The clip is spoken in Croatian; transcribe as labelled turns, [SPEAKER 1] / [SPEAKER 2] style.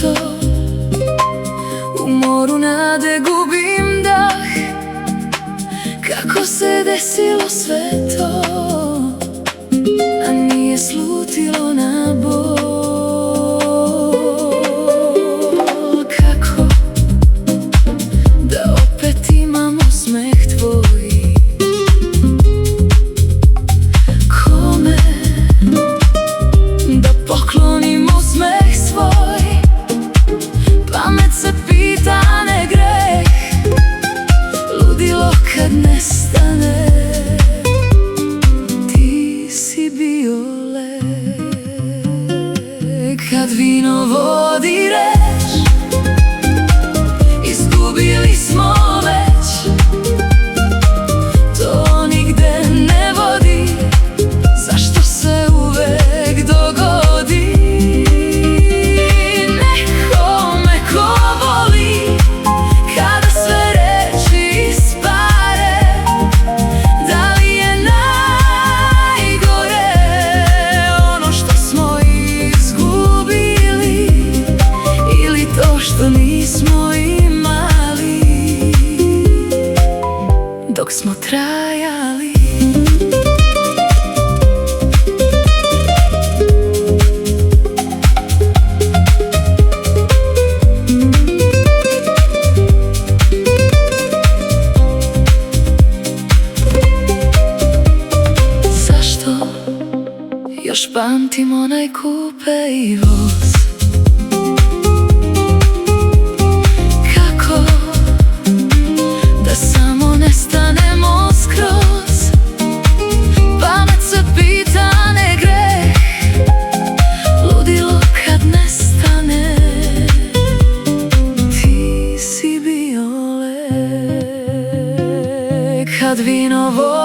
[SPEAKER 1] zašto u moru nade gubim dah? Kako se desilo sve to, a nije slutilo na bol? Kako da opet imam osmeh tvoj? Kome da poklonim osmeh svoj? Pamet se pita, ne greh, ludilo kad nestane. Ti si bio lek, kad vino vodi reč, izgubili smo već. To nigde ne vodi, zašto se uvek dogodi? Nekome ko voli, kada sve reči ispare, da li je najgore ono što smo izgubili, ili to što nismo imali dok smo trajali? Zašto još pamtim onaj kupe i voz? Kako da samo nestanemo skroz? Pamet se pita, ne greh, ludilo kad nestane. Ti si bio lek, kad vino vodi